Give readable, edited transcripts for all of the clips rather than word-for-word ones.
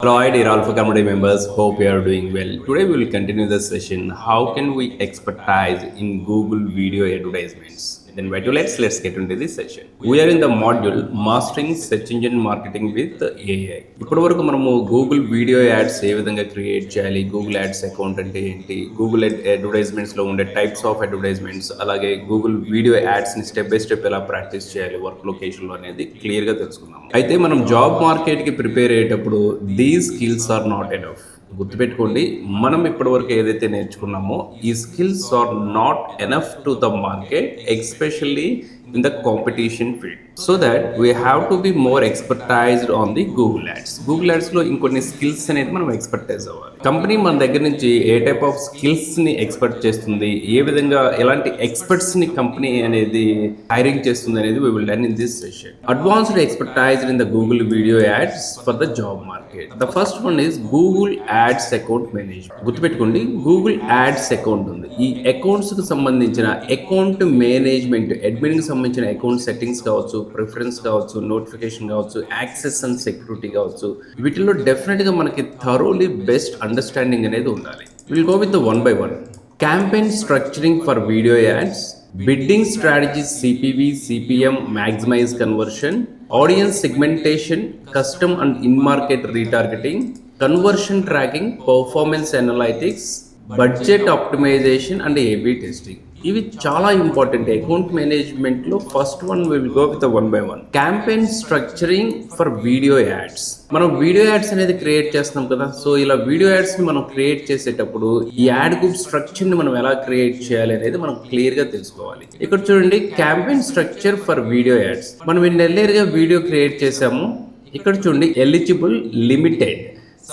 Hello, hi dear Alpha Community members. Hope you are doing well. Today we will continue the session. How can we expertise in Google video advertisements? Then wait, let's get into this session. We are in the module Mastering Search Engine Marketing with AI. ఇప్పటి వరకు మనము Google video ads ఏ విధంగా create చేయాలి, Google Ads account అంటే ఏంటి, Google అడ్వర్టైజ్మెంట్స్లో ఉండే types of advertisements, అలాగే గూగుల్ వీడియో యాడ్స్ని స్టెప్ బై స్టెప్ ఎలా ప్రాక్టీస్ చేయాలి వర్క్ లొకేషన్లో అనేది క్లియర్గా తెలుసుకున్నాము. అయితే మనం జాబ్ మార్కెట్కి ప్రిపేర్ అయ్యేటప్పుడు these skills are not enough. గుర్తుపెట్టుకోండి, మనం ఇప్పటివరకు ఏదైతే నేర్చుకున్నామో ఈ skills are not enough to the market, especially in the competition field, so that we have to be more expertised on the Google Ads. Google Ads లో ఇంకొన్ని skills అనేది మనం ఎక్స్పర్టైజ్ అవ్వాలి. కంపెనీ మన దగ్గర నుంచి ఏ టైప్ ఆఫ్ స్కిల్స్ ని expect చేస్తుంది, ఏ విధంగా ఎలాంటి ఎక్స్పర్ట్స్ ని కంపెనీ అనేది హైరింగ్ చేస్తుంది అనేది we will learn in this session. Advanced expertise in the Google video ads for the job market. The first one is Google Ads account management. గుర్తుపెట్టుకోండి, Google Ads account ఉంది. ఈ accounts కి సంబంధించిన account management, admin కి సంబంధించిన account settings కావచ్చు, preference కావచ్చు, notification కావచ్చు, యాక్సెస్ అండ్ సెక్యూరిటీ కావచ్చు, వీటిలో డెఫినెట్గా మనకి థరోలీ బెస్ట్ అండర్స్టాండింగ్ అనేది ఉండాలి. Will go with one by one. Campaign structuring for video ads, bidding strategies, CPV, CPM, maximize conversion, audience segmentation, custom and in market retargeting, conversion tracking, performance analytics, budget optimization and AB testing. ఇవి చాలా important account management లో. First one will go with one by one. Campaign structuring for video ads. మనం video ads అనేది create చేస్తాం కదా, so ఇలా video ads ని మనం క్రియేట్ చేసేటప్పుడు ఈ యాడ్ గ్రూప్ స్ట్రక్చర్ ని మనం ఎలా క్రియేట్ చేయాలి అనేది మనం క్లియర్ గా తెలుసుకోవాలి. ఇక్కడ చూడండి, campaign structure for video ads. మనం ఎర్లియర్ గా వీడియో క్రియేట్ చేసాము. ఇక్కడ చూడండి, eligible, limited,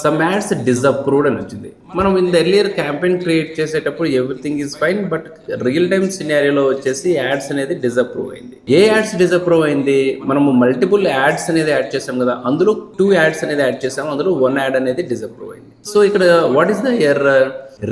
some ads disapproved అని వచ్చింది. మనం in the earlier campaign create చేసేటప్పుడు everything is fine, but real time సినారియోలో వచ్చేసి యాడ్స్ అనేది డిసప్రూవ్ అయింది. ఏ యాడ్స్ డిసప్రూవ్ అయింది? మనము మల్టిపుల్ యాడ్స్ అనేది యాడ్ చేసాం కదా, అందులో 2 యాడ్స్ అనేది యాడ్ చేసాము, అందులో 1 యాడ్ అనేది డిసప్రూవ్ అయింది. సో ఇక్కడ what is the error?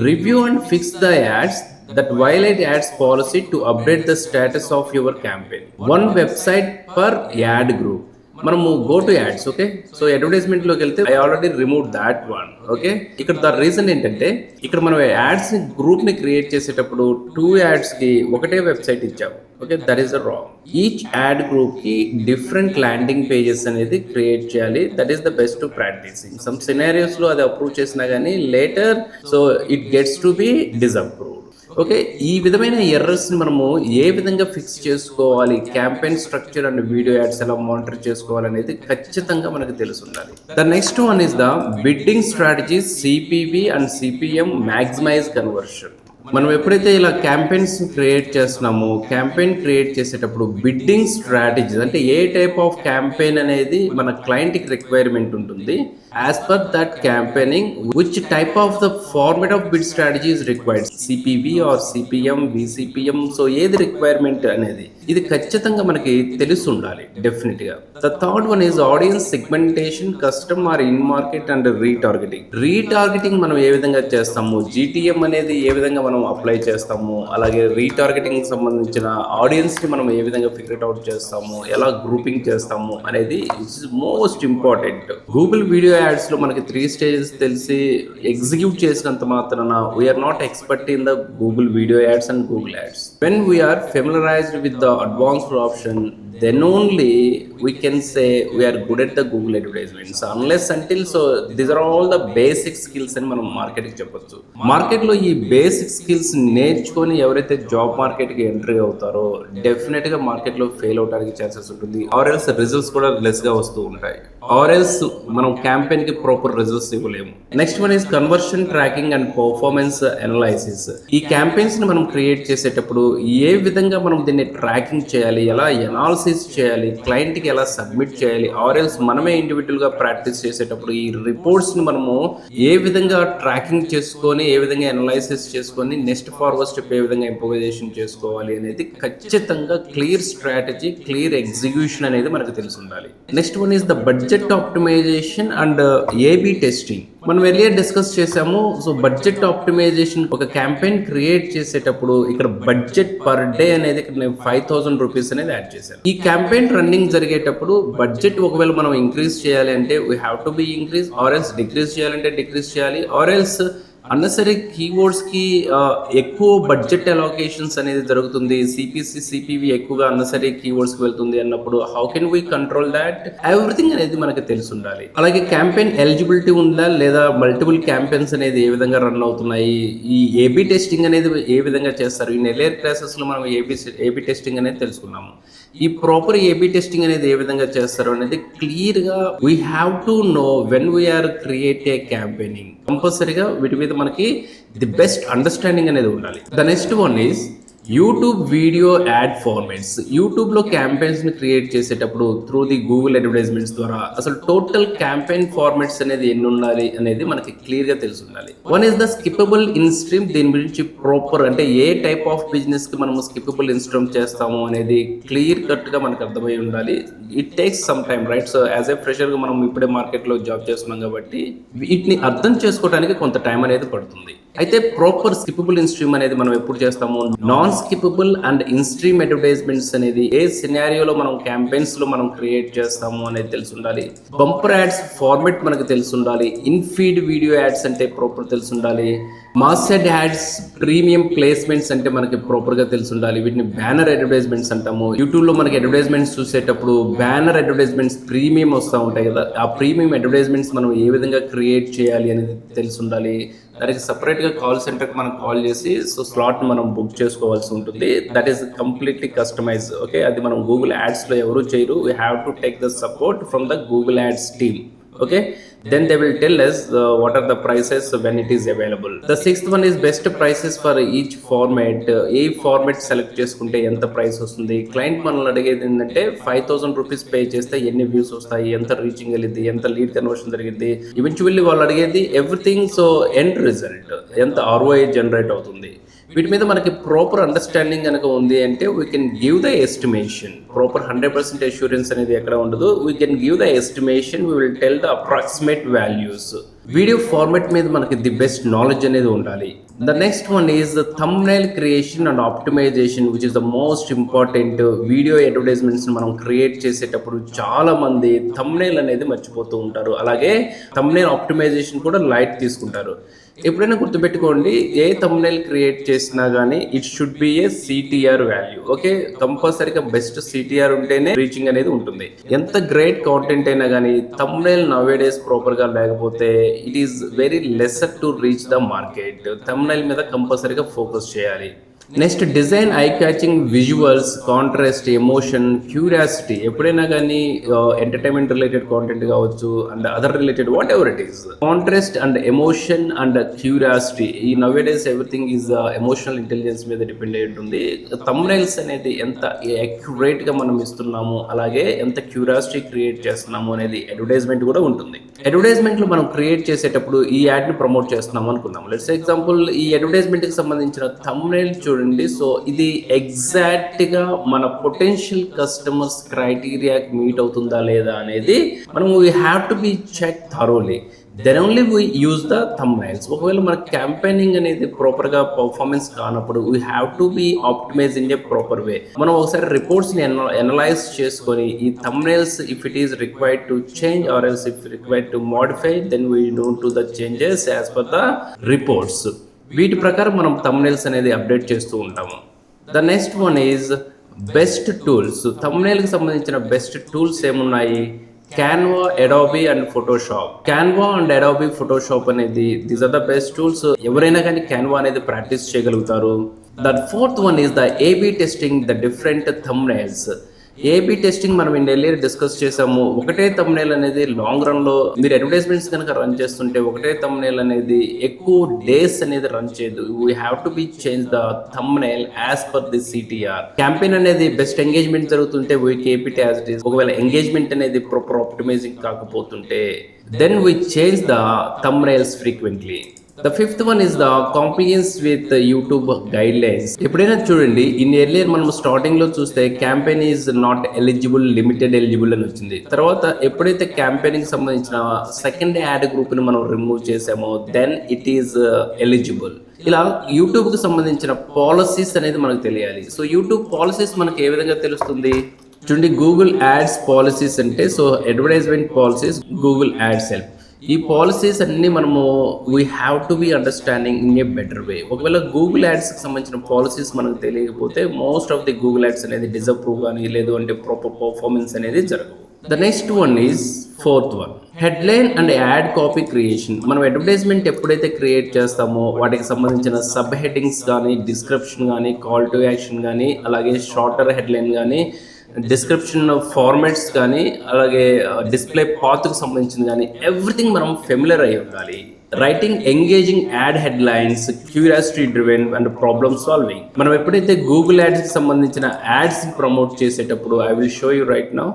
Review and fix the ads that violate ads policy to update the status of your campaign. One website per ad group. మనము go to ads. Okay, so advertisement లోకి వెళ్తే I already remove that one. Okay, ఇక్కడ the reason ఏంటంటే, ఇక్కడ మనం ads ని group ని create చేసేటప్పుడు 2 యాడ్స్ కి ఒకటే వెబ్సైట్ ఇచ్చాము. Okay, that is wrong. Each ad group కి డిఫరెంట్ ల్యాండింగ్ పేజెస్ అనేది క్రియేట్ చేయాలి. That is the best to practicing. Some scenarios లో అది అప్రూవ్ చేసినా కానీ later so it gets to be disapprove. Okay, ఈ విధమైన ఎర్రర్స్ ని మనము ఏ విధంగా ఫిక్స్ చేసుకోవాలి, campaign structure and video ads ఎలా మానిటర్ చేసుకోవాలి అనేది ఖచ్చితంగా మనకు తెలిసి ఉండాలి. The next one is the bidding strategies, CPV and CPM, maximize conversion. మనం ఎప్పుడైతే ఇలా క్యాంపెయిన్స్ క్రియేట్ చేస్తున్నామో, క్యాంపెయిన్ క్రియేట్ చేసేటప్పుడు బిడ్డింగ్ స్ట్రాటజీస్ అంటే ఏ టైప్ ఆఫ్ క్యాంపెయిన్ అనేది మన క్లయింట్కి రిక్వైర్మెంట్ ఉంటుంది, as per that campaigning which type of the format of bid strategy is required, CPV or CPM, VCPM, so ఏది రిక్వైర్మెంట్ అనేది ఇది ఖచ్చితంగా మనకి తెలిసి ఉండాలి డెఫినెట్ గా. The third one is audience segmentation, custom or in market and retargeting. Retargeting మనం ఏ విధంగా చేస్తాము, జీటీఎం అనేది ఏ విధంగా మనం అప్లై చేస్తాము, అలాగే రీటార్గెటింగ్ సంబంధించిన ఆడియన్స్ ని మనం ఏ విధంగా ఫిగర్ అవుట్ చేస్తాము, ఎలా గ్రూపింగ్ చేస్తాము అనేది it's most important. Google video ads లో మనకి 3 స్టేజెస్ తెలిసి ఎగ్జిక్యూట్ చేసినంత మాత్రాన we're not expert in the Google video ads and Google ads. When we're familiarized with the advanced option, then only we can say we are good at the Google advertisements. Unless until so these are all the basic skills అని మనం market కి చెప్పొచ్చు. Market లో ఈ basic skills నేర్చుకొని ఎవరైతే job market కి entry అవుతారో డెఫినెట్ గా మార్కెట్ లో ఫెయిల్ అవడానికి ఛాన్సెస్ ఉంటుంది, ఆర్ ఎల్స్ రిజల్ట్స్ కూడా లెస్ గా వస్తూ ఉంటాయి, ఆర్ ఎల్స్ మనం క్యాంపెయిన్ కి ప్రాపర్ రిజల్ట్స్ ఇవ్వలేము. Next one is conversion tracking and performance analysis. ఈ క్యాంపెయిన్స్ ని మనం క్రియేట్ చేసేటప్పుడు ఏ విధంగా మనం దీన్ని ట్రాకింగ్ చేయాలి, ఎలా ఎనాలిసిస్ చేయాలి, క్లయింట్ కి ఎలా సబ్మిట్ చేయాలి, ఆర్ ఎల్స్ మనమే ఇండివిజువల్ గా ప్రాక్టీస్ చేసేటప్పుడు ఈ రిపోర్ట్స్ ని మనము ఏ విధంగా ట్రాకింగ్ చేసుకొని, ఏ విధంగా అనలైసిస్ చేసుకొని నెక్స్ట్ ఫార్వర్డ్ స్టెప్ ఏ విధంగా ఇంప్రూవైజేషన్ చేసుకోవాలి అనేది ఖచ్చితంగా క్లియర్ స్ట్రాటజీ, క్లియర్ ఎగ్జిక్యూషన్ అనేది మనకు తెలిసి ఉండాలి. Next one is the budget optimization and AB testing. మనం ఎర్లియర్ డిస్కస్ చేసాము. సో బడ్జెట్ ఆప్టిమైజేషన్ ఒక క్యాంపెయిన్ క్రియేట్ చేసేటప్పుడు ఇక్కడ బడ్జెట్ పర్ డే అనేది ఇక్కడ నేను 5,000 రూపీస్ అనేది యాడ్ చేశాను. ఈ క్యాంపెయిన్ రన్నింగ్ జరిగేటప్పుడు బడ్జెట్ ఒకవేళ మనం ఇంక్రీజ్ చేయాలి అంటే we have to B increase, or else decrease చేయాలంటే డిక్రీజ్ చేయాలి, ఆర్ ఎల్స్ అన్నసరీ కీవర్డ్స్ కి ఎక్కువ బడ్జెట్ అలోకేషన్స్ అనేది జరుగుతుంది, సిపివి ఎక్కువగా అన్నసరీ కీవర్డ్స్ కి వెళ్తుంది అన్నప్పుడు how can we control that? Everything అనేది మనకి తెలిసి ఉండాలి. అలాగే క్యాంపెయిన్ ఎలిజిబిలిటీ ఉందా లేదా, మల్టిపుల్ క్యాంపెయిన్స్ అనేది ఏ విధంగా రన్ అవుతున్నాయి, ఈ ఏబీ టెస్టింగ్ అనేది ఏ విధంగా చేస్తారు. ఈ ఎర్లియర్ క్లాసెస్ లో మనం ఏబీ టెస్టింగ్ అనేది తెలుసుకున్నాము. ఈ ప్రాపర్ ఏబీ టెస్టింగ్ అనేది ఏ విధంగా చేస్తారు అనేది క్లియర్ గా we have to know when we are create a campaigning. కంపల్సరీగా వీటి మీద మనకి ది బెస్ట్ అండర్స్టాండింగ్ అనేది ఉండాలి. The next one is YouTube video ad formats. యూట్యూబ్లో క్యాంపెయిన్స్ని క్రియేట్ చేసేటప్పుడు త్రూ ది గూగుల్ అడ్వర్టైజ్మెంట్స్ ద్వారా అసలు టోటల్ క్యాంపెయిన్ ఫార్మాట్స్ అనేది ఎన్ని ఉండాలి అనేది మనకి క్లియర్గా తెలిసి ఉండాలి. One is the skippable in stream. దీని గురించి ప్రాపర్ అంటే ఏ టైప్ ఆఫ్ బిజినెస్కి మనము స్కిప్పబుల్ ఇన్ స్ట్రీమ్ చేస్తాము అనేది క్లియర్ కట్గా మనకు అర్థమై ఉండాలి. It takes some time, right? So as a ఫ్రెషర్గా మనం ఇప్పుడే మార్కెట్లో జాబ్ చేస్తున్నాం కాబట్టి వీటిని అర్థం చేసుకోవడానికి కొంత టైం అనేది పడుతుంది. అయితే ప్రాపర్ స్కిప్పబుల్ ఇన్ స్ట్రీమ్ అనేది మనం ఎప్పుడు చేస్తాము, non skippable and in stream advertisements అనేది ఏ సినారియోలో మనం క్యాంపెయిన్స్ లో మనం క్రియేట్ చేస్తాము అనేది తెలిసి ఉండాలి. బంపర్ యాడ్స్ ఫార్మెట్ మనకు తెలిసి ఉండాలి. ఇన్ ఫీడ్ వీడియో యాడ్స్ అంటే ప్రాపర్ తెలిసి ఉండాలి. మాస్టర్డ్ యాడ్స్, ప్రీమియం ప్లేస్మెంట్స్ అంటే మనకి ప్రాపర్ గా తెలిసి ఉండాలి. వీటిని బ్యానర్ అడ్వర్టైజ్మెంట్స్ అంటాము. యూట్యూబ్ లో మనకి అడ్వర్టైజ్మెంట్స్ చూసేటప్పుడు బ్యానర్ అడ్వర్టైజ్మెంట్స్ ప్రీమియం వస్తూ ఉంటాయి కదా, ఆ ప్రీమియం అడ్వర్టైజ్మెంట్స్ మనం ఏ విధంగా క్రియేట్ చేయాలి అనేది తెలిసి ఉండాలి. దానికి సపరేట్గా కాల్ సెంటర్కి మనం కాల్ చేసి సో స్లాట్ మనం బుక్ చేసుకోవాల్సి ఉంటుంది. That is completely customize. Okay, అది మనం గూగుల్ యాడ్స్లో ఎవరు చేయరు. We have to take the support from the Google ads team. Okay, then they will tell us what are the prices when it is available. The sixth one is best prices for each format. A format select చేసుకుంటే ఎంత price వస్తుంది. Client మనల్ని అడిగేది ఏంటంటే 5,000 rupees pay చేస్తే ఎన్ని views వస్తాయి, ఎంత రీచింగ్ వెళ్ళింది, ఎంత లీడ్ కన్వర్షన్ జరిగింది. ఈవెన్చువల్లీ వాళ్ళు అడిగేది ఎవ్రీథింగ్. సో ఎండ్ రిజల్ట్ ఎంత ROI జనరేట్ అవుతుంది. వీటి మీద మనకి ప్రాపర్ అండర్స్టాండింగ్ కనుక ఉంది అంటే we can give the estimation. Proper 100% assurance అనేది ఎక్కడ ఉండదు. We can give the estimation, we will tell the approximate values. Video format మీద మనకి ది బెస్ట్ నాలెడ్జ్ అనేది ఉండాలి. The next one is the thumbnail creation and optimization, which is the most important. Video advertisements మనం create చేసేటప్పుడు చాలా మంది thumbnail అనేది మర్చిపోతూ ఉంటారు. అలాగే థంబ్నైల్ ఆప్టిమైజేషన్ కూడా లైట్ తీసుకుంటారు. ఎప్పుడైనా గుర్తుపెట్టుకోండి, ఏ థంబ్నైల్ క్రియేట్ చేసినా కానీ it should be A CTR value. Okay, కంపల్సరీగా బెస్ట్ CTR ఉంటేనే రీచింగ్ అనేది ఉంటుంది. ఎంత గ్రేట్ కాంటెంట్ అయినా కానీ థంబ్నైల్ నవేడేస్ ప్రాపర్ గా లేకపోతే it is very lesser to reach the market. Thumbnail మీద కంపల్సరీగా ఫోకస్ చేయాలి. Next design, eye catching visuals, contrast, emotion, curiosity. ఎప్పుడైనా కానీ ఎంటర్టైన్మెంట్ రిలేటెడ్ కాంటెంట్ కావచ్చు and other related whatever it is, contrast and emotion and curiosity. ఈ nowadays everything is emotional intelligence మీద depend అయి ఉంటుంది. థంబ్నైల్స్ అనేది ఎంత అక్యురేట్ గా మనం ఇస్తున్నాము, అలాగే ఎంత క్యూరియాసిటీ క్రియేట్ చేస్తున్నాము అనేది అడ్వర్టైజ్మెంట్ కూడా ఉంటుంది. అడ్వర్టైజ్మెంట్ లో మనం క్రియేట్ చేసేటప్పుడు ఈ యాడ్ ని ప్రమోట్ చేస్తున్నాం అనుకుందాం. లెట్స్ ఎగ్జాంపుల్, ఈ అడ్వర్టైజ్మెంట్ కి సంబంధించిన థంబ్నైల్ చూడండి. సో ఇది ఎగ్జాక్ట్ గా మన పొటెన్షియల్ కస్టమర్స్ క్రైటీరియాకి మీట్ అవుతుందా లేదా అనేది మనం we have to be check thoroughly. Then only we use the thumbnails. ఒకవేళ మన క్యాంపెయినింగ్ అనేది ప్రాపర్ గా పర్ఫార్మెన్స్ కానప్పుడు we have to be optimize in a proper way. మనం ఒకసారి రిపోర్ట్స్ ని అనలైజ్ చేసుకొని ఈ thumbnails if it is required to change or else if required to modify, then we don't do the changes as per the reports. వీటి ప్రకారం మనం thumbnails అనేది update చేస్తూ ఉంటాము. The next one is best tools. థంబ్నైల్కి సంబంధించిన best tools ఏమున్నాయి? Canva, Adobe and Photoshop. Canva and Adobe, Photoshop అనేది these are the best tools. ఎవరైనా కానీ క్యాన్వా అనేది ప్రాక్టీస్ చేయగలుగుతారు. The fourth one is the AB testing the different thumbnails. AB testing మనం earlier discuss చేసాము. ఒకటే thumbnail అనేది లాంగ్ రన్ లో మీరు అడ్వర్టైజ్మెంట్స్ కనుక రన్ చేస్తుంటే ఒకటే థంబ్నైల్ అనేది ఎక్కువ డేస్ అనేది రన్ చేయదు. We have to be change the thumbnail as per the CTR. Campaign అనేది బెస్ట్ ఎంగేజ్మెంట్ జరుగుతుంటే we keep it as it is. ఒకవేళ ఎంగేజ్మెంట్ అనేది ప్రాపర్ ఆప్టిమైజింగ్ కాకపోతుంటే then we change the thumbnails frequently. The fifth one is the compliance with the YouTube guidelines. ఎప్పుడైనా చూడండి in earlier మనం starting లో చూస్తే campaign is not eligible, limited eligible అని వచ్చింది. తర్వాత ఎప్పుడైతే క్యాంపెయినింగ్ సంబంధించిన సెకండ్ యాడ్ గ్రూప్ ని మనం రిమూవ్ చేసామో దెన్ ఇట్ ఈస్ ఎలిజిబుల్. ఇలా యూట్యూబ్ కి సంబంధించిన పాలసీస్ అనేది మనకు తెలియాలి. సో యూట్యూబ్ పాలసీస్ మనకు ఏ విధంగా తెలుస్తుంది చూడండి. గూగుల్ యాడ్స్ పాలసీస్ అంటే so advertisement policies, Google ads help. ఈ పాలసీస్ అన్ని మనము we have to B understanding in a better way. ఒకవేళ గూగుల్ యాడ్స్కి సంబంధించిన పాలసీస్ మనకు తెలియకపోతే most of the Google ads అనేది డిజప్రూవ్ కానీ లేదు అంటే ప్రాపర్ పర్ఫార్మెన్స్ అనేది జరగవు. The next one is fourth one, headline and ad copy creation. మనం అడ్వర్టైజ్మెంట్ ఎప్పుడైతే క్రియేట్ చేస్తామో వాటికి సంబంధించిన సబ్ హెడ్డింగ్స్ కానీ, డిస్క్రిప్షన్ కానీ, కాల్ టు యాక్షన్ కానీ, అలాగే షార్టర్ హెడ్లైన్ కానీ, డిస్క్రిప్షన్ ఫార్మాట్స్ కానీ, అలాగే డిస్ప్లే పాత్కు సంబంధించింది కానీ ఎవ్రీథింగ్ మనం ఫెమిలియర్ అయి ఉండాలి. Writing engaging add headlines, curiosity driven and problem solving. మనం ఎప్పుడైతే గూగుల్ యాడ్స్కి సంబంధించిన యాడ్స్ ప్రమోట్ చేసేటప్పుడు I will show you right now.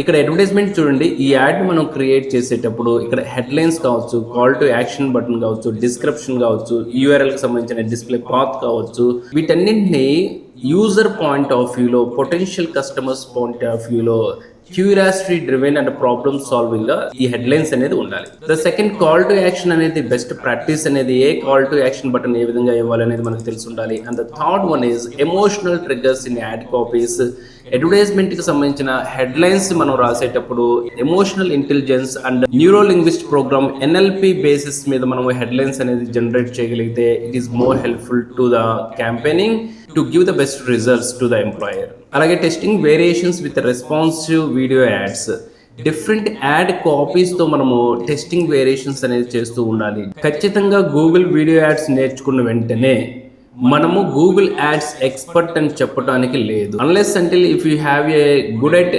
ఇక్కడ అడ్వర్టైజ్మెంట్ చూడండి. ఈ యాడ్ మనం క్రియేట్ చేసేటప్పుడు ఇక్కడ హెడ్లైన్స్ కావచ్చు, కాల్ టు యాక్షన్ బటన్ కావచ్చు, డిస్క్రిప్షన్ కావచ్చు, యూఆర్ఎల్కి సంబంధించిన డిస్ప్లే పాత్ కావచ్చు, వీటన్నింటినీ యూజర్ పాయింట్ ఆఫ్ వ్యూలో, పొటెన్షియల్ కస్టమర్స్ పాయింట్ ఆఫ్ వ్యూలో curiosity driven and problem solving గా ఈ హెడ్లైన్స్ అనేది ఉండాలి. The second call to action అనేది బెస్ట్ ప్రాక్టీస్ అనేది ఏ కాల్ టు యాక్షన్ బటన్ ఏ విధంగా ఇవ్వాలి అనేది మనకు తెలిసి ఉండాలి. And the third one is emotional triggers in ad copies. Advertisement కి సంబంధించిన హెడ్లైన్స్ మనం రాసేటప్పుడు emotional intelligence and neuro linguist program NLP basis మీద మనం హెడ్లైన్స్ అనేది జనరేట్ చేయగలిగితే it is more helpful to the campaigning to give the best results to the employer. అలాగే testing variations with responsive video ads. Different ad కాపీస్తో మనము testing variations అనేది చేస్తూ ఉండాలి. ఖచ్చితంగా గూగుల్ వీడియో యాడ్స్ నేర్చుకున్న వెంటనే మనము గూగుల్ యాడ్స్ ఎక్స్పర్ట్ అని చెప్పడానికి లేదు. Unless until if you have a good at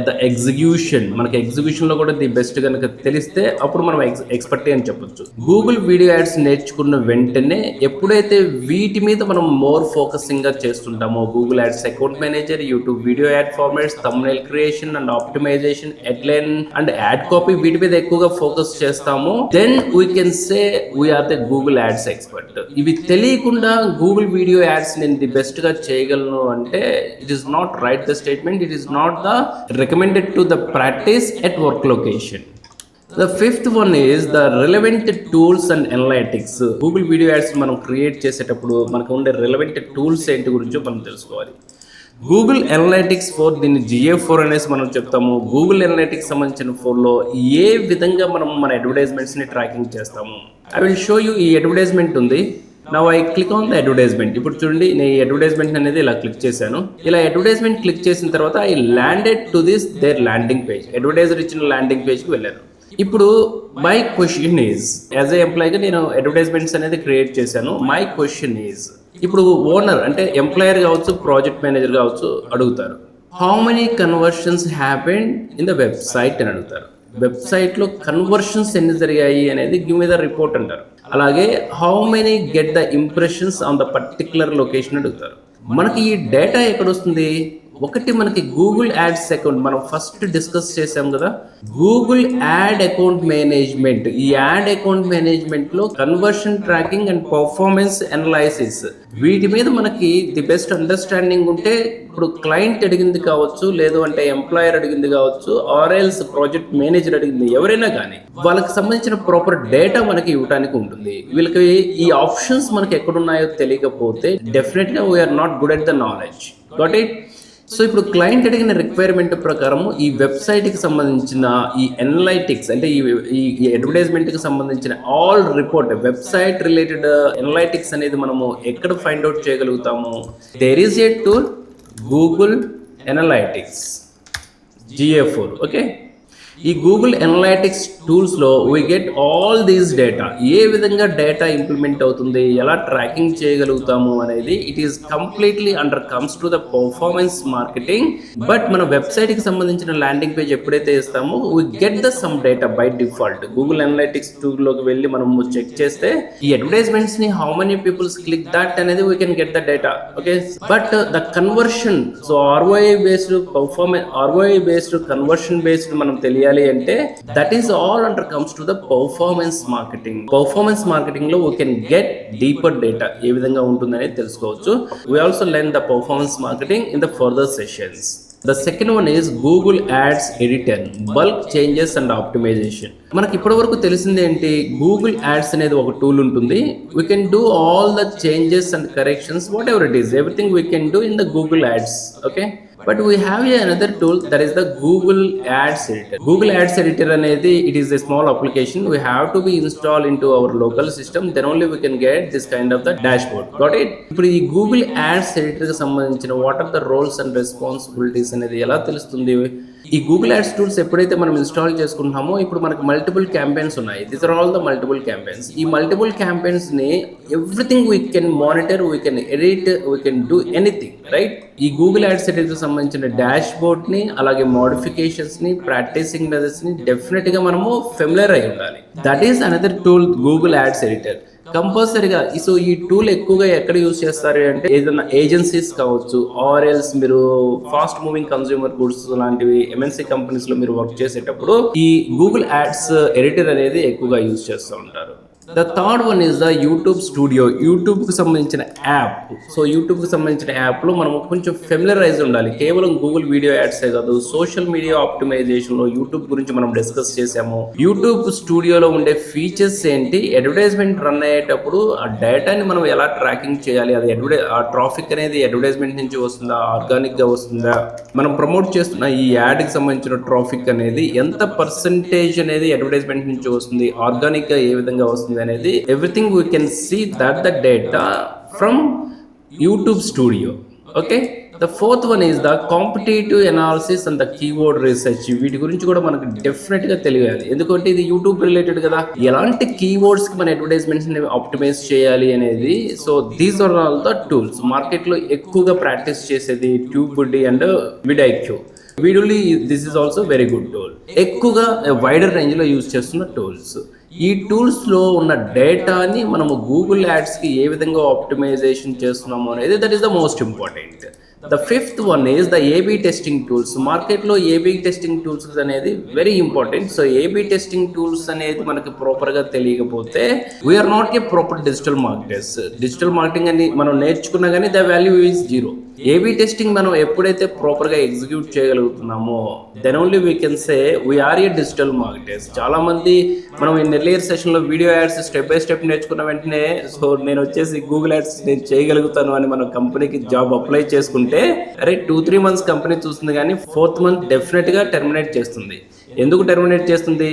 the execution, మనకి ఎగ్జిక్యూషన్లో కూడా ది బెస్ట్ కనుక తెలిస్తే అప్పుడు మనం ఎక్స్పర్ట్ అని చెప్పొచ్చు. గూగుల్ వీడియో యాడ్స్ నేర్చుకున్న వెంటనే ఎప్పుడైతే వీటి మీద మనం మోర్ ఫోకసింగ్గా చేస్తుంటామో Google Ads account manager, YouTube video ad formats, thumbnail creation and optimization, headline and ad copy వీటి మీద ఎక్కువగా ఫోకస్ చేస్తాము, then we can say we are the Google Ads expert. ఇవి తెలియకుండా గూగుల్ వీడియో యాడ్స్ నేను ది బెస్ట్ గా చేయగలను అంటే it is not right the statement. It is not the recommended to the practice at work location. The fifth one is the relevant tools and analytics. Google video ads మనం create చేసేటప్పుడు మనకు ఉండే relevant tools ఏంటి గురించో మనం తెలుసుకోవాలి. Google analytics 4 దీన్ని GA4 అనేసి మనం చెప్తాము. గూగుల్ అనలైటిక్స్ సంబంధించిన 4లో ఏ విధంగా మనం మన అడ్వర్టైజ్మెంట్స్ని ట్రాకింగ్ చేస్తాము. I will show you. ఈ అడ్వర్టైజ్మెంట్ ఉంది. Now I click on the advertisement. ఇప్పుడు చూడండి నేను ఈ అడ్వర్టైజ్మెంట్ అనేది ఇలా క్లిక్ చేశాను. ఇలా అడ్వర్టైజ్మెంట్ క్లిక్ చేసిన తర్వాత I landed to this there landing page. Advertiser ఇచ్చిన ల్యాండింగ్ పేజ్కి వెళ్ళాను. ఇప్పుడు my question is, as a ఎంప్లాయీగా నేను అడ్వర్టైజ్మెంట్స్ అనేది క్రియేట్ చేశాను. మై క్వశ్చన్ ఈజ్, ఇప్పుడు ఓనర్ అంటే ఎంప్లాయర్ కావచ్చు, ప్రాజెక్ట్ మేనేజర్ కావచ్చు అడుగుతారు, how many conversions happened in the website అని అడుగుతారు. వెబ్సైట్లో కన్వర్షన్స్ ఎన్ని జరిగాయి అనేది గివ్ మీ ద రిపోర్ట్ అంటారు. అలాగే how many get the impressions on the particular location అడుగుతారు. మనకి ఈ డేటా ఎక్కడ వస్తుంది? ఒకటి మనకి గూగుల్ యాడ్స్ అకౌంట్ మనం ఫస్ట్ డిస్కస్ చేసాం కదా, గూగుల్ యాడ్ అకౌంట్ మేనేజ్మెంట్. ఈ యాడ్ అకౌంట్ మేనేజ్మెంట్ లో conversion tracking and performance analysis వీటి మీద మనకి ది బెస్ట్ అండర్స్టాండింగ్ ఉంటే, ఇప్పుడు క్లయింట్ అడిగింది కావచ్చు, లేదు అంటే ఎంప్లాయర్ అడిగింది కావచ్చు, ఆర్ఎల్స్ ప్రాజెక్ట్ మేనేజర్ అడిగింది, ఎవరైనా కానీ వాళ్ళకి సంబంధించిన ప్రాపర్ డేటా మనకి ఇవ్వడానికి ఉంటుంది. వీళ్ళకి ఈ ఆప్షన్స్ మనకి ఎక్కడున్నాయో తెలియకపోతే డెఫినెట్ గా we are not good at the knowledge. Got it? So ఇప్పుడు క్లయింట్ అడిగిన రిక్వైర్మెంట్ ప్రకారం ఈ వెబ్సైట్కి సంబంధించిన ఈ అనలైటిక్స్ అంటే ఈ అడ్వర్టైజ్మెంట్కి సంబంధించిన all report, website related analytics అనేది మనము ఎక్కడ ఫైండ్ అవుట్ చేయగలుగుతాము? There is a tool Google Analytics GA4. Okay, ఈ గూగుల్ అనలైటిక్స్ టూల్స్లో we get all these data. ఏ విధంగా డేటా ఇంప్లిమెంట్ అవుతుంది, ఎలా ట్రాకింగ్ చేయగలుగుతాము అనేది it is completely under comes to the performance marketing. But మన వెబ్సైట్కి సంబంధించిన ల్యాండింగ్ పేజ్ ఎప్పుడైతే ఇస్తామో we get the some data by default. Google Analytics టూల్లోకి వెళ్ళి మనము చెక్ చేస్తే ఈ అడ్వర్టైజ్మెంట్స్ని how many peoples click that అనేది we can get the data. Okay, but the conversion, so ROI based performance, ROI based conversion based మనం తెలియాలి తెలియాలి అంటే that is all under comes to the performance marketing లో we can get deeper data ఏ విధంగా ఉంటుందనేది తెలుసుకోవచ్చు. We also learn the performance marketing in the further sessions. The second one is Google Ads Editor, bulk changes and optimization. మనకి ఇప్పటి వరకు తెలిసింది ఏంటి, గూగుల్ యాడ్స్ అనేది ఒక టూల్ ఉంటుంది. We can do all the changes and corrections whatever it is, everything we can do in the Google Ads. Okay, but we have another tool that is the Google ads Editor. Google ads Editor అనేది it is a small application. We have to be install in to our local system, then only we can get this kind of the dashboard. Got it. ఇప్పుడు ఈ Google ads editor కి సంబంధించిన what are the roles and responsibilities అనేది ఎలా తెలుస్తుంది? ఈ Google ads tools ఎప్పుడైతే మనం ఇన్స్టాల్ చేసుకుంటున్నామో ఇప్పుడు మనకి మల్టిపుల్ క్యాంపెయిన్స్ ఉన్నాయి. These are all the multiple campaigns. ఈ మల్టిపుల్ క్యాంపెయిన్స్ ని everything we can monitor, we can edit, we can do anything, right? ఈ గూగుల్ యాడ్స్ ఎడిటర్ కి సంబంధించిన డాష్ బోర్డ్ ని, అలాగే మోడిఫికేషన్స్ ని, ప్రాక్టీసింగ్ మెథడ్స్ ని డెఫినెట్ గా మనము ఫెమిలియర్ అయి ఉండాలి. That is another tool, Google ads editor. కంపల్సరీగా. సో ఈ టూల్ ఎక్కువగా ఎక్కడ యూజ్ చేస్తారు అంటే ఏదైనా ఏజెన్సీస్ కావచ్చు, ఆర్ ఎల్స్ మీరు ఫాస్ట్ మూవింగ్ కన్స్యూమర్ గుడ్స్ లాంటివి ఎంఎన్సీ కంపెనీస్ లో మీరు వర్క్ చేసేటప్పుడు ఈ గూగుల్ యాడ్స్ ఎడిటర్ అనేది ఎక్కువగా యూజ్ చేస్తూ ఉంటారు. The third one is the YouTube Studio. యూట్యూబ్కి సంబంధించిన యాప్. సో యూట్యూబ్కి సంబంధించిన యాప్లో మనం కొంచెం ఫెమిలరైజ్ ఉండాలి. కేవలం గూగుల్ వీడియో యాడ్సే కాదు, సోషల్ మీడియా ఆప్టిమైజేషన్లో యూట్యూబ్ గురించి మనం డిస్కస్ చేసాము. యూట్యూబ్ స్టూడియోలో ఉండే ఫీచర్స్ ఏంటి, అడ్వర్టైజ్మెంట్ రన్ అయ్యేటప్పుడు ఆ డేటాని మనం ఎలా ట్రాకింగ్ చేయాలి, అది ఆ ట్రాఫిక్ అనేది అడ్వర్టైజ్మెంట్ నుంచి వస్తుందా, ఆర్గానిక్గా వస్తుందా, మనం ప్రమోట్ చేస్తున్న ఈ యాడ్కి సంబంధించిన ట్రాఫిక్ అనేది ఎంత పర్సంటేజ్ అనేది అడ్వర్టైజ్మెంట్ నుంచి వస్తుంది, ఆర్గానిక్గా ఏ విధంగా వస్తుంది అనేది everything we can see that the data from YouTube studio. Okay, the fourth one is the competitive analysis and the keyword research. వీటి గురించి కూడా మనకు డెఫినెట్ గా తెలియాలి, ఎందుకంటే ఇది యూట్యూబ్ రిలేటెడ్ కదా. ఎలాంటి కీవర్డ్స్ కి మన అడ్వర్టైజ్మెంట్స్ ఆప్టిమైజ్ చేయాలి అనేది. So these are all the tools. Market లో ఎక్కువగా ప్రాక్టీస్ చేసేది ట్యూబుడి అండ్ విడైక్యూ. వీడియోలీ this is also very good tool. ఎక్కువగా వైడర్ రేంజ్ లో యూజ్ చేస్తున్న టూల్స్. ఈ టూల్స్లో ఉన్న డేటాని మనము గూగుల్ యాడ్స్కి ఏ విధంగా ఆప్టిమైజేషన్ చేస్తున్నాము అనేది that is the most important. The fifth one is the AB testing tools. మార్కెట్లో ఏబీ టెస్టింగ్ టూల్స్ అనేది very important. So AB testing tools అనేది మనకి ప్రాపర్గా తెలియకపోతే we are not a proper digital marketers. Digital marketing అని మనం నేర్చుకున్నా కానీ the value is zero. AB testing మనం ఎప్పుడైతే ప్రాపర్గా ఎగ్జిక్యూట్ చేయగలుగుతున్నామో then only we can say we are a digital marketers. చాలా మంది మనం ఈ ఎర్లియర్ సెషన్లో video ads step by step నేర్చుకున్న వెంటనే సో నేను వచ్చేసి గూగుల్ యాడ్స్ నేను చేయగలుగుతాను అని మన కంపెనీకి జాబ్ అప్లై చేసుకుంటే అరే 2-3 months కంపెనీ చూస్తుంది కానీ 4th month డెఫినెట్గా టెర్మినేట్ చేస్తుంది. ఎందుకు టెర్మినేట్ చేస్తుంది?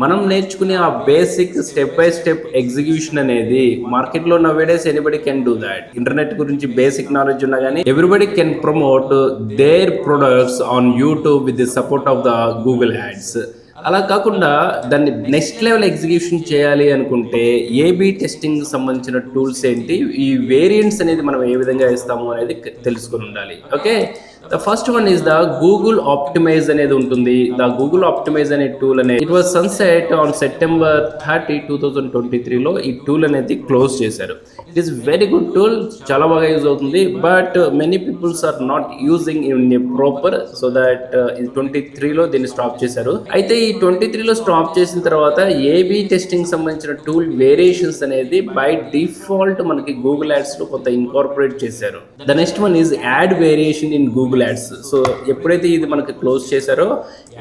మనం నేర్చుకునే ఆ basic step by step execution అనేది మార్కెట్లో nowadays anybody can do that. Internet గురించి బేసిక్ నాలెడ్జ్ ఉన్నా కానీ everybody can promote their products on YouTube with the support of the Google ads. అలా కాకుండా దాన్ని నెక్స్ట్ లెవెల్ ఎగ్జిక్యూషన్ చేయాలి అనుకుంటే ఏబీ టెస్టింగ్ సంబంధించిన టూల్స్ ఏంటి, ఈ వేరియంట్స్ అనేది మనం ఏ విధంగా ఇస్తాము అనేది తెలుసుకుని ఉండాలి. Okay, the first one is the Google Optimize అనేది ఉంటుంది. ద గూగుల్ ఆప్టిమైజ్ అనే టూల్ అనేది it was sunset on September 30, 2023లో ఈ టూల్ అనేది క్లోజ్ చేశారు. It is very good tool, చాలా బాగా యూజ్ అవుతుంది. But many peoples are not using in a proper, so that 23లో దీన్ని స్టాప్ చేశారు. అయితే ఈ 23లో స్టాప్ చేసిన తర్వాత ఏబీ టెస్టింగ్ సంబంధించిన టూల్ వేరియేషన్స్ అనేది బై డిఫాల్ట్ మనకి గూగుల్ యాడ్స్ లో కొంత ఇన్కార్పొరేట్ చేశారు. The next one is ad variation in Google ads. So ఎప్పుడైతే ఇది మనకి క్లోజ్ చేశారో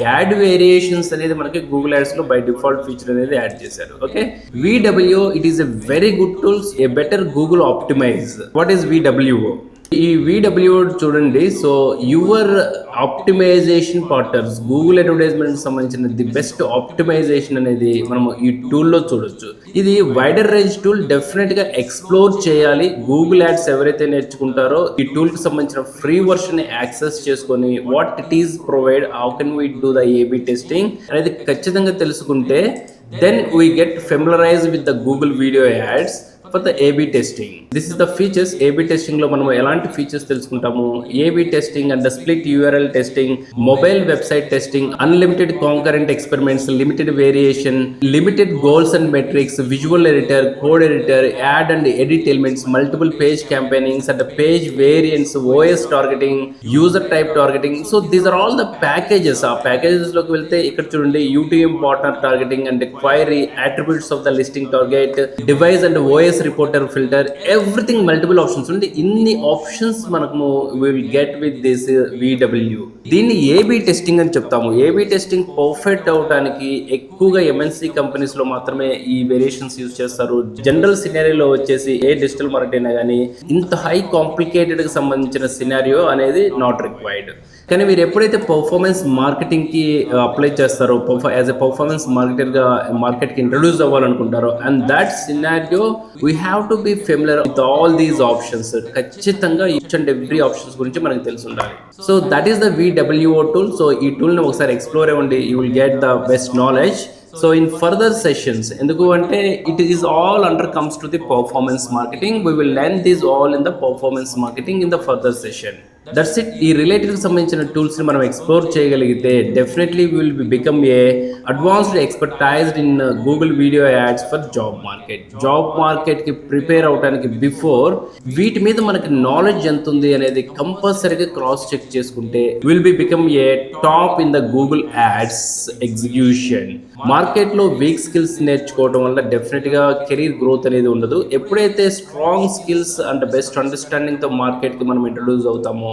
యాడ్ వేరియేషన్స్ అనేది మనకి గూగుల్ యాడ్స్ లో బై డిఫాల్ట్ ఫీచర్ అనేది యాడ్ చేశారు. Okay, VWO it is a very good tools, a better Google optimize. What is VWO? ఈ VWO చూడండి. So your optimization partners, Google advertisement సంబంధించిన the best optimization అనేది మనం ఈ టూల్లో చూడొచ్చు. ఇది వైడర్ రేంజ్ టూల్, డెఫినెట్ గా ఎక్స్ప్లోర్ చేయాలి. గూగుల్ యాడ్స్ ఎవరైతే నేర్చుకుంటారో ఈ టూల్ కి సంబంధించిన ఫ్రీ వర్షన్ యాక్సెస్ చేసుకొని what it is provide, how can we do the AB testing అనేది ఖచ్చితంగా తెలుసుకుంటే then we get familiarize with the Google video ads. for the A/B testing. This is the features. A/B testing లో మనం ఎలాంటి features తెలుసుకుంటాము. A/B testing and the split URL testing, mobile website testing, unlimited concurrent experiments, limited variation, limited goals and metrics, visual editor, code editor, add and edit elements, multiple page campaignings and the page variants, OS targeting, user type targeting. So these are all the packages. ఆ packages లోకి వెళ్తే ఇక్కడ చూడండి UTM partner targeting and query, attributes of the listing target, device and OS reporter filter, everything multiple options ఉంది. ఇన్ని options మనము will get with this VW. దీన్ని AB testing అని చెప్తాము. ఏబీ టెస్టింగ్ పర్ఫెక్ట్ అవడానికి ఎక్కువగా MNC కంపెనీస్ లో మాత్రమే ఈ వేరియేషన్స్ యూజ్ చేస్తారు. జనరల్ సినారియోలో వచ్చేసి ఏ డిజిటల్ మార్కెట్ అయినా కానీ ఇంత హై కాంప్లికేటెడ్ కి సంబంధించిన సినారియో అనేది నాట్ రిక్వైర్డ్. కానీ మీరు ఎప్పుడైతే పర్ఫార్మెన్స్ మార్కెటింగ్ కి అప్లై చేస్తారో, యాజ్ ఎ పర్ఫార్మెన్స్ మార్కెటర్ గా మార్కెట్ కి ఇంట్రొడ్యూస్ అవ్వాలనుకుంటారో, and that scenario we have to be familiar with all these options. ఖచ్చితంగా ఈచ్ అండ్ ఎవ్రీ ఆప్షన్స్ గురించి మనకు తెలిసి ఉండాలి. So that is the VWO tool. So ఈ టూల్ ని ఒకసారి ఎక్స్ప్లోర్ అవ్వండి. You will get the best knowledge. So in further sessions, ఎందుకు అంటే it is all under comes to the performance marketing. We will learn this all in the performance marketing in the further session. That's it. ఈ related సంబంధించిన tools ని మనం explore చేయగలిగితే definitely will become a advanced expertised in Google video ads for job market. Job market కి prepare అవడానికి before వీటి మీద మనకి నాలెడ్జ్ ఎంత ఉంది అనేది కంపల్సరీగా క్రాస్ చెక్ చేసుకుంటే will become a top in the Google ads execution. Market లో వీక్ స్కిల్స్ నేర్చుకోవడం వల్ల డెఫినెట్ గా కెరీర్ గ్రోత్ అనేది ఉండదు. ఎప్పుడైతే strong skills and best understanding తో మార్కెట్ కి మనం ఇంట్రొడ్యూస్ అవుతామో,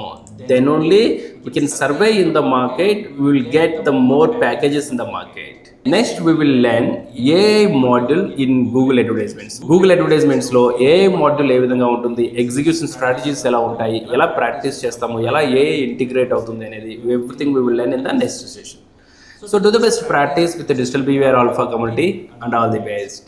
then only we can survive in the market. We will get the more packages in the market. Next we will learn AI module in Google advertisements. Google advertisements లో AI module ఏ విధంగా ఉంటుంది, execution strategies ఎలా ఉంటాయి, ఎలా practice చేస్తాము, ఎలా AI integrate అవుతుంది అనేది everything we will learn in the next session. So do the best practice with the Digital BVR Alpha community and all the best.